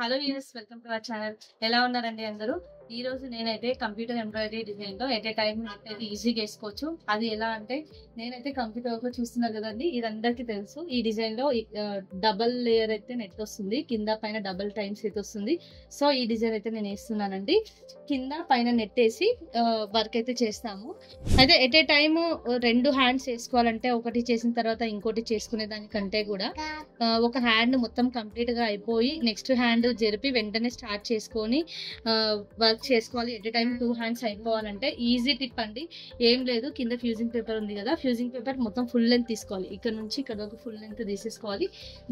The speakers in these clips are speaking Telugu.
Hello use welcome to our channel. ఎలా ఉన్నారండి అందరూ? ఈ రోజు నేనైతే కంప్యూటర్ ఎంబ్రాయిడరీ డిజైన్ లో ఎట్ ఏ టైం అయితే ఈజీగా వేసుకోవచ్చు. అది ఎలా అంటే నేనైతే కంప్యూటర్ వర్క్ చూస్తున్నారు కదండి, ఇది అందరికీ తెలుసు. ఈ డిజైన్ లో డబల్ లేయర్ అయితే నెట్ వస్తుంది, కింద పైన డబల్ టైమ్స్ అయితే వస్తుంది. సో ఈ డిజైన్ అయితే నేను వేస్తున్నానండి. కింద పైన నెట్ వేసి వర్క్ అయితే చేస్తాము. అయితే ఎట్ ఏ టైమ్ రెండు హ్యాండ్స్ వేసుకోవాలంటే ఒకటి చేసిన తర్వాత ఇంకోటి చేసుకునే దానికంటే కూడా ఒక హ్యాండ్ మొత్తం కంప్లీట్ గా అయిపోయి నెక్స్ట్ హ్యాండ్ జరిపి వెంటనే స్టార్ట్ చేసుకొని వర్క్ చేసుకోవాలి. ఎట్ ఏ టైం 2 హ్యాండ్స్ అయిపోవాలంటే ఈజీ టిప్ అండి. ఏం లేదు, కింద ఫ్యూజింగ్ పేపర్ ఉంది కదా, ఫ్యూజింగ్ పేపర్ మొత్తం ఫుల్ లెంత్ తీసుకోవాలి. ఇక్కడ నుంచి ఇక్కడ వరకు ఫుల్ లెంత్ తీసేసుకోవాలి.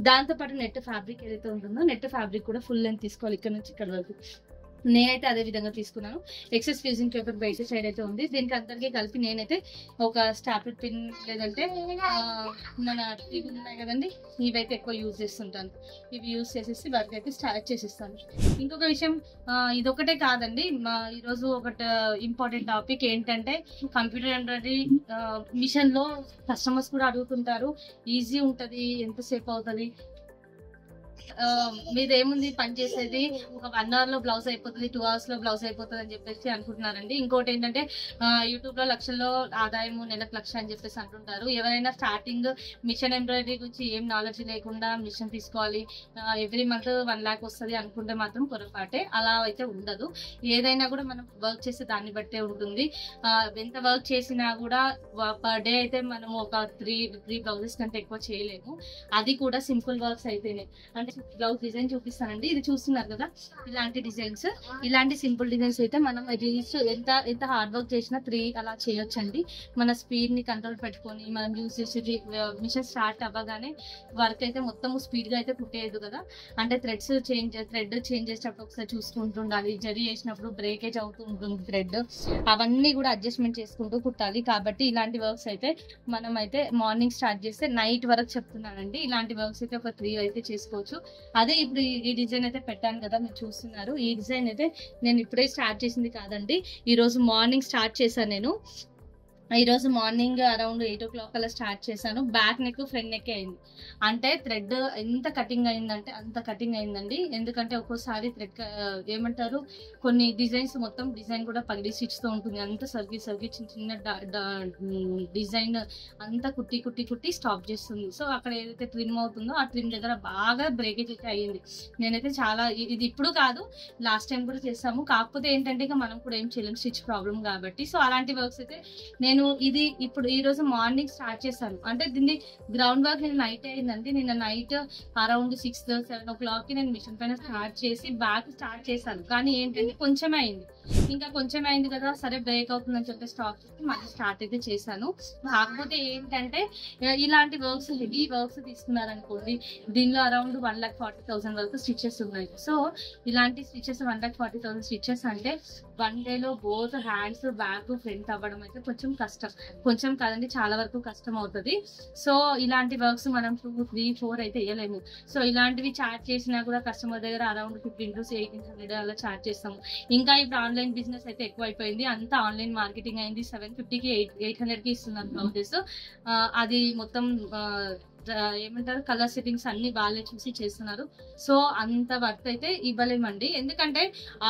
దాంతో పాటు నెట్ ఫ్యాబ్రిక్ ఏదైతే ఉంటుందో నెట్ ఫ్యాబ్రిక్ కూడా ఫుల్ లెంత్ తీసుకోవాలి, ఇక్కడ నుంచి ఇక్కడ వరకు. నేనైతే అదే విధంగా తీసుకున్నాను. ఎక్సెస్ ఫ్యూజింగ్ పేపర్ బయట సైడ్ అయితే ఉంది. దీనికి అందరికీ కలిపి నేనైతే ఒక స్టాప్లర్ పిన్ లేదంటే మన ఇవి ఉన్నాయి కదండి, ఇవైతే ఎక్కువ యూజ్ చేస్తుంటాను. ఇవి యూజ్ చేసేసి వర్క్ అయితే స్టార్ట్ చేసేస్తాను. ఇంకొక విషయం, ఇదొకటే కాదండి, ఈరోజు ఒకటి ఇంపార్టెంట్ టాపిక్ ఏంటంటే కంప్యూటర్ ఎంబ్రాయిడరీ మిషన్ లో కస్టమర్స్ కూడా అడుగుతుంటారు, ఈజీ ఉంటుంది, ఎంతసేపు అవుతుంది, మీదేముంది పని చేసేది, ఒక 1 hour లో బ్లౌజ్ అయిపోతుంది, 2 hours లో బ్లౌజ్ అయిపోతుంది అని చెప్పేసి అనుకుంటున్నారండి. ఇంకోటి ఏంటంటే యూట్యూబ్ లో లక్షల్లో ఆదాయము, నెలకు 1 లక్ష అని చెప్పేసి అంటుంటారు. ఎవరైనా స్టార్టింగ్ మిషన్ ఎంబ్రాయిడరీ గురించి ఏం నాలెడ్జ్ లేకుండా మిషన్ తీసుకోవాలి, ఎవ్రీ మంత్ 1 lakh వస్తుంది అనుకుంటే మాత్రం పొరపాటే. అలా అయితే ఉండదు. ఏదైనా కూడా మనం వర్క్ చేసే దాన్ని బట్టే ఉంటుంది. ఎంత వర్క్ చేసినా కూడా పర్ డే అయితే మనం ఒక 3 బ్లౌజెస్ కంటే ఎక్కువ చేయలేము. అది కూడా సింపుల్ వర్క్స్ అయితేనే. అంటే బ్లౌజ్ డిజైన్ చూపిస్తానండి, ఇది చూస్తున్నారు కదా, ఇలాంటి డిజైన్స్, ఇలాంటి సింపుల్ డిజైన్స్ అయితే మనం ఎంత హార్డ్ వర్క్ చేసినా 3 అలా చేయొచ్చండి. మన స్పీడ్ ని కంట్రోల్ పెట్టుకొని మనం యూజ్ చేసి మిషన్ స్టార్ట్ అవ్వగానే వర్క్ అయితే మొత్తం స్పీడ్ గా అయితే కుట్టేయదు కదా. అంటే థ్రెడ్ చేంజ్ చేసేటప్పుడు ఒకసారి చూసుకుంటుండాలి, జరీ చేసినప్పుడు బ్రేకేజ్ అవుతూ ఉంటుంది థ్రెడ్, అవన్నీ కూడా అడ్జస్ట్మెంట్ చేసుకుంటూ కుట్టాలి. కాబట్టి ఇలాంటి వర్క్స్ అయితే మనం అయితే మార్నింగ్ స్టార్ట్ చేస్తే నైట్ వరకు చెప్తున్నానండి. ఇలాంటి వర్క్స్ అయితే ఒక 3 అయితే చేసుకోవచ్చు. అదే ఇప్పుడు ఈ డిజైన్ అయితే పెట్టాను కదా, మీరు చూస్తున్నారు. ఈ డిజైన్ అయితే నేను ఇప్పుడే స్టార్ట్ చేసింది కాదండి, ఈ రోజు మార్నింగ్ స్టార్ట్ చేశాను. నేను ఈరోజు మార్నింగ్ అరౌండ్ 8 o'clock అలా స్టార్ట్ చేశాను. బ్యాక్ నెక్ ఫ్రంట్ నెక్ అయింది. అంటే థ్రెడ్ ఎంత కటింగ్ అయిందంటే అంత కటింగ్ అయిందండి. ఎందుకంటే ఒక్కోసారి థ్రెడ్ ఏమంటారు, కొన్ని డిజైన్స్ మొత్తం డిజైన్ కూడా పగిలి స్టిచ్ తో ఉంటుంది. అంత సర్గి చిన్న డిజైన్ అంతా కుట్టి స్టాప్ చేస్తుంది. సో అక్కడ ఏదైతే ట్రిమ్ అవుతుందో ఆ ట్రిమ్ దగ్గర బాగా బ్రేకేజ్ అయితే అయ్యింది. నేనైతే చాలా, ఇది ఇప్పుడు కాదు, లాస్ట్ టైం కూడా చేస్తాము. కాకపోతే ఏంటంటే ఇక మనం కూడా ఏం చేయలేము, స్టిచ్ ప్రాబ్లం కాబట్టి. సో అలాంటి వర్క్స్ అయితే నేను ఇప్పుడు ఈ రోజు మార్నింగ్ స్టార్ట్ చేశాను. అంటే దీన్ని గ్రౌండ్ వర్క్ నేను నైట్ అయిందండి. నిన్న నైట్ అరౌండ్ 6-7 o'clock కి నేను మిషన్ పైన స్టార్ట్ చేసి బ్యాక్ స్టార్ట్ చేశాను. కానీ ఏంటంటే కొంచెమే అయింది, ఇంకా కొంచెం అయింది కదా, సరే బ్రేక్ అవుతుందని చెప్పి స్టాప్ చేసి మళ్ళీ స్టార్ట్ అయితే చేశాను. కాకపోతే ఏంటంటే ఇలాంటి వర్క్స్, హెవీ వర్క్స్ తీసుకున్నారనుకోండి, దీనిలో అరౌండ్ 1,40,000 వరకు స్టిచెస్ ఉన్నాయి. సో ఇలాంటి స్టిచెస్ 1,40,000 స్టిచెస్ అంటే 1 day లో బోత్ హ్యాండ్స్, బ్యాక్, ఫ్రంట్ అవ్వడం అయితే కొంచెం కష్టం. కొంచెం కాదండి, చాలా వరకు కష్టం అవుతుంది. సో ఇలాంటి వర్క్స్ మనం 2, 3, 4 అయితే వేయలేము. సో ఇలాంటివి చార్జ్ చేసినా కూడా కస్టమర్ దగ్గర అరౌండ్ 15 to 1800 అలా చార్జ్ చేస్తాము. ఇంకా ఇప్పుడు ఆన్లైన్ బిజినెస్ అయితే ఎక్కువ అయిపోయింది, అంతా ఆన్లైన్ మార్కెటింగ్ అయింది. 750కి 800కి ఇస్తున్నారు బ్లౌజెస్. అది మొత్తం ఏమంటారు, కలర్ సెట్టింగ్స్ అన్ని వాళ్ళే చూసి చేస్తున్నారు. సో అంత వర్క్ అయితే ఇవ్వలేమండి. ఎందుకంటే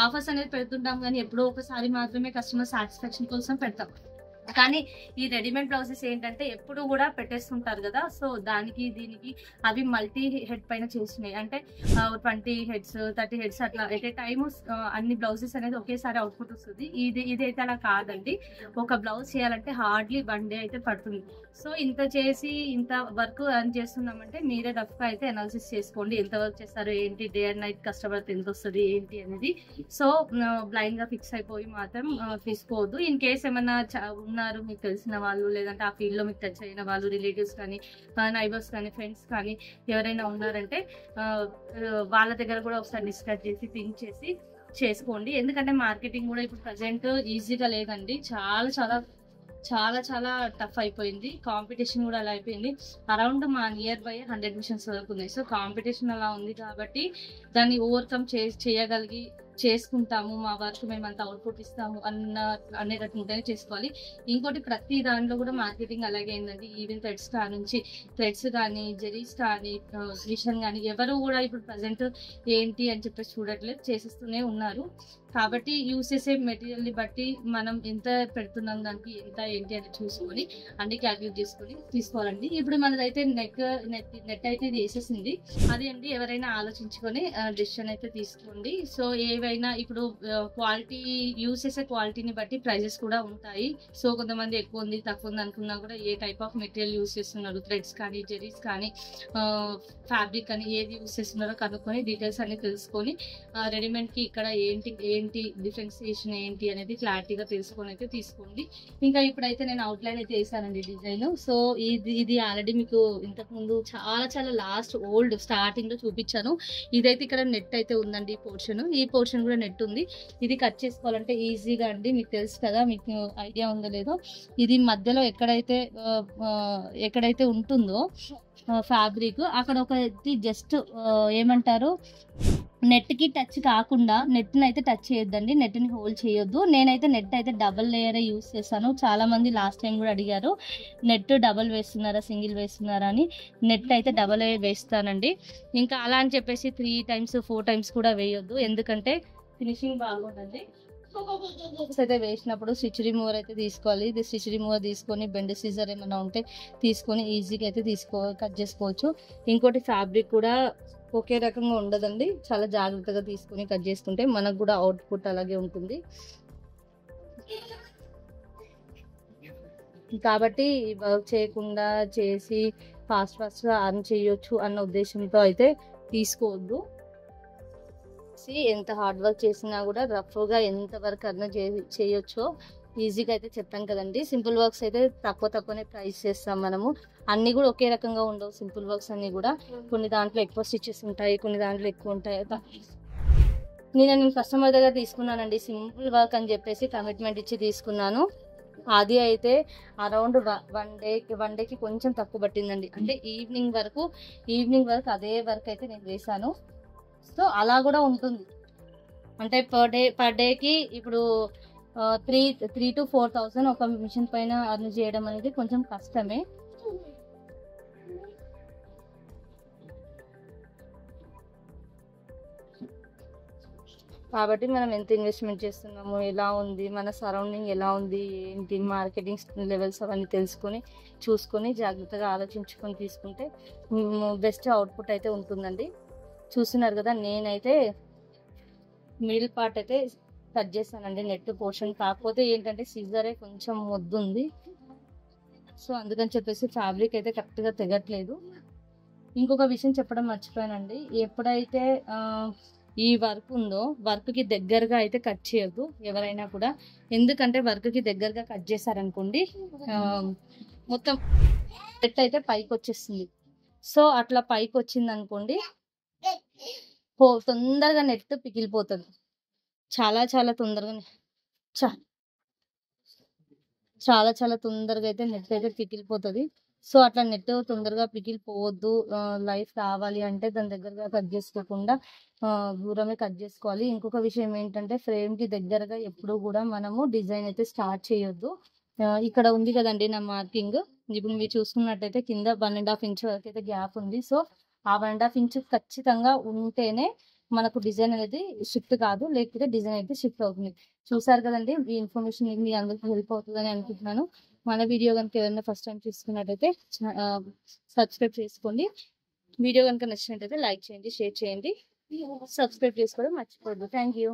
ఆఫర్స్ అనేది పెడుతుంటాం కానీ ఎప్పుడో ఒకసారి మాత్రమే కస్టమర్ సాటిస్ఫాక్షన్ కోసం పెడతాం. కానీ ఈ రెడీమేడ్ బ్లౌజెస్ ఏంటంటే ఎప్పుడు కూడా పెట్టేస్తుంటారు కదా. సో దానికి దీనికి అవి మల్టీ హెడ్ పైన చేస్తున్నాయి. అంటే 20 heads 30 heads అట్లా ఎట్ ఏ టైమ్ అన్ని బ్లౌజెస్ అనేది ఒకేసారి అవుట్పుట్ వస్తుంది. ఇదైతే అలా కాదండి. ఒక బ్లౌజ్ చేయాలంటే హార్డ్లీ 1 day అయితే పడుతుంది. సో ఇంత చేసి ఇంత వర్క్ ఎర్న్ చేస్తున్నామంటే మీరే రఫ్గా అయితే అనాలిసిస్ చేసుకోండి, ఎంత వర్క్ చేస్తారు ఏంటి, డే అండ్ నైట్ కష్టపడితే ఎంత వస్తుంది ఏంటి అనేది. సో బ్లైండ్ గా ఫిక్స్ అయిపోయి మాత్రం తీసుకోవద్దు. ఇన్ కేస్ ఏమన్నా ఉన్నారు మీకు తెలిసిన వాళ్ళు, లేదంటే ఆ ఫీల్డ్ లో మీకు టచ్ అయిన వాళ్ళు, రిలేటివ్స్ కానీ, నైబర్స్ కానీ, ఫ్రెండ్స్ కానీ ఎవరైనా ఉన్నారంటే వాళ్ళ దగ్గర కూడా ఒకసారి డిస్కస్ చేసి థింక్ చేసి చేసుకోండి. ఎందుకంటే మార్కెటింగ్ కూడా ఇప్పుడు ప్రజెంట్ ఈజీగా లేదండి, చాలా టఫ్ అయిపోయింది. కాంపిటీషన్ కూడా అలా అయిపోయింది. అరౌండ్ మా నియర్ బై 100 మిషన్స్ వరకు ఉన్నాయి. సో కాంపిటీషన్ అలా ఉంది కాబట్టి దాన్ని ఓవర్కమ్ చేయగలిగి చేసుకుంటాము, మా వర్క్ మేము అంత అవుట్పుట్ ఇస్తాము అనేటట్టు ఉంటేనే చేసుకోవాలి. ఇంకోటి ప్రతి దాంట్లో కూడా మార్కెటింగ్ అలాగే అయిందండి. ఈవెన్ థ్రెడ్స్ కానీ జెరీస్ కానీ మిషన్ కానీ ఎవరు కూడా ఇప్పుడు ప్రజెంట్ ఏంటి అని చెప్పేసి చూడట్లేదు, చేసేస్తూనే ఉన్నారు. కాబట్టి యూస్ చేసే మెటీరియల్ని బట్టి మనం ఎంత పెడుతున్నాం, దానికి ఎంత ఏంటి అని చూసుకొని అన్ని క్యాల్కులేట్ చేసుకొని తీసుకోవాలండి. ఇప్పుడు మనదైతే నెట్ అయితే ఇది వేసేసింది. అది అండి ఎవరైనా ఆలోచించుకొని డెసిషన్ అయితే తీసుకోండి. సో ఏవైనా ఇప్పుడు క్వాలిటీ యూస్ చేసే క్వాలిటీని బట్టి ప్రైజెస్ కూడా ఉంటాయి. సో కొంతమంది ఎక్కువ ఉంది తక్కువ ఉంది అనుకున్నా కూడా ఏ టైప్ ఆఫ్ మెటీరియల్ యూస్ చేస్తున్నారు, థ్రెడ్స్ కానీ జెరీస్ కానీ ఫ్యాబ్రిక్ అని ఏది యూస్ చేస్తున్నారో కనుక్కొని డీటెయిల్స్ అన్ని తెలుసుకొని రెడీమేడ్కి ఇక్కడ ఏంటి డిఫరెన్సియేషన్ ఏంటి అనేది క్లారిటీగా తెలుసుకొని అయితే తీసుకోండి. ఇంకా ఇప్పుడైతే నేను అవుట్లైన్ అయితే వేసానండి డిజైన్. సో ఇది ఆల్రెడీ మీకు ఇంతకు ముందు చాలా లాస్ట్ ఓల్డ్ స్టార్టింగ్ లో చూపించాను. ఇదైతే ఇక్కడ నెట్ అయితే ఉందండి. ఈ పోర్షన్ కూడా నెట్ ఉంది. ఇది కట్ చేసుకోవాలంటే ఈజీగా అండి, మీకు తెలుసు కదా, మీకు ఐడియా ఉందో లేదో, ఇది మధ్యలో ఎక్కడైతే ఉంటుందో ఫ్యాబ్రిక్ అక్కడ ఒకటి జస్ట్ ఏమంటారు, నెట్ కి టచ్ కాకుండా నెట్ని అయితే టచ్ చేయొద్దండి, నెట్ని హోల్డ్ చేయొద్దు. నేనైతే నెట్ అయితే డబల్ లేయర్ యూస్ చేస్తాను. చాలా మంది లాస్ట్ టైం కూడా అడిగారు నెట్ డబల్ వేస్తున్నారా సింగిల్ వేస్తున్నారా అని. నెట్ అయితే డబల్ లేయర్ వేస్తానండి. ఇంకా అలా అని చెప్పేసి 3 times 4 times కూడా వేయొద్దు, ఎందుకంటే ఫినిషింగ్ బాగుంటుంది. అయితే వేసినప్పుడు స్టిచ్ రిమూవర్ అయితే తీసుకోవాలి. ఇది స్టిచ్ రిమూవర్ తీసుకొని బెండ్ సీజర్ ఏమైనా ఉంటే తీసుకొని ఈజీగా అయితే కట్ చేసుకోవచ్చు. ఇంకోటి ఫ్యాబ్రిక్ కూడా ఒకే రకంగా ఉండదండి, చాలా జాగ్రత్తగా తీసుకొని కట్ చేసుకుంటే మనకు కూడా అవుట్పుట్ అలాగే ఉంటుంది. కాబట్టి వర్క్ చేయకుండా చేసి ఫాస్ట్గా అర్న్ చేయొచ్చు అన్న ఉద్దేశంతో అయితే తీసుకోవద్దు. ఎంత హార్డ్ వర్క్ చేసినా కూడా రఫ్గా ఎంత వర్క్ అర్న్ చేయొచ్చో ఈజీగా అయితే చెప్పాను కదండి. సింపుల్ వర్క్స్ అయితే తక్కువనే ప్రైస్ చేస్తాం మనము. అన్ని కూడా ఒకే రకంగా ఉండవు సింపుల్ వర్క్స్ అన్ని కూడా. కొన్ని దాంట్లో ఎక్కువ స్టిచెస్ ఉంటాయి, కొన్ని దాంట్లో ఎక్కువ ఉంటాయి. నేను కస్టమర్ దగ్గర తీసుకున్నానండి సింపుల్ వర్క్ అని చెప్పేసి కమిట్మెంట్ ఇచ్చి తీసుకున్నాను. అది అయితే అరౌండ్ వన్ డేకి కొంచెం తక్కువ పట్టిందండి. అంటే ఈవినింగ్ వరకు అదే వర్క్ అయితే నేను వేసాను. సో అలా కూడా ఉంటుంది. అంటే పర్ డేకి ఇప్పుడు 3,000 to 4,000 ఒక మిషన్ పైన అర్న్ చేయడం అనేది కొంచెం కష్టమే. కాబట్టి మనం ఎంత ఇన్వెస్ట్మెంట్ చేస్తున్నాము, ఎలా ఉంది, మన సరౌండింగ్ ఎలా ఉంది, ఏంటి మార్కెటింగ్ లెవెల్స్ అవన్నీ తెలుసుకొని చూసుకొని జాగ్రత్తగా ఆలోచించుకొని తీసుకుంటే బెస్ట్ అవుట్పుట్ అయితే ఉంటుందండి. చూస్తున్నారు కదా, నేనైతే మిడిల్ పార్ట్ అయితే కట్ చేస్తానండి నెట్ పోర్షన్. కాకపోతే ఏంటంటే సిజరే కొంచెం మొద్దుంది, సో అందుకని చెప్పేసి ఫ్యాబ్రిక్ అయితే కరెక్ట్గా తెగట్లేదు. ఇంకొక విషయం చెప్పడం మర్చిపోయానండి, ఎప్పుడైతే ఈ వర్క్ ఉందో వర్క్కి దగ్గరగా అయితే కట్ చేయొద్దు ఎవరైనా కూడా. ఎందుకంటే వర్క్కి దగ్గరగా కట్ చేశారనుకోండి మొత్తం నెట్ అయితే పైకి వచ్చేస్తుంది. సో అట్లా పైకి వచ్చింది అనుకోండి తొందరగా నెట్ పిగిలిపోతుంది. చాలా తొందరగా చాలా తొందరగా అయితే నెట్ అయితే పిగిలిపోతుంది. సో అట్లా నెట్ తొందరగా పిగిలిపోవద్దు. లైఫ్ రావాలి అంటే దాని దగ్గరగా కట్ చేసుకోకుండా దూరమే కట్ చేసుకోవాలి. ఇంకొక విషయం ఏంటంటే ఫ్రేమ్కి దగ్గరగా ఎప్పుడు కూడా మనము డిజైన్ అయితే స్టార్ట్ చేయొద్దు. ఇక్కడ ఉంది కదండి నా మార్కింగ్, ఇప్పుడు మీరు చూసుకున్నట్టయితే కింద 1.5 inch వరకు అయితే గ్యాప్ ఉంది. సో ఆ 1.5 inch ఖచ్చితంగా ఉంటేనే మనకు డిజైన్ అనేది షిఫ్ట్ కాదు, లేకపోతే డిజైన్ అయితే షిఫ్ట్ అవుతుంది. చూసారు కదండి, ఈ ఇన్ఫర్మేషన్ మీ అందరికీ హెల్ప్ అవుతుందని అనుకుంటున్నాను. మన వీడియో కనుక ఏదైనా ఫస్ట్ టైం చూసుకున్నట్టయితే సబ్స్క్రైబ్ చేసుకోండి. వీడియో కనుక నచ్చినట్టయితే లైక్ చేయండి, షేర్ చేయండి, సబ్స్క్రైబ్ చేసుకోవడం మర్చిపోవద్దు. Thank you.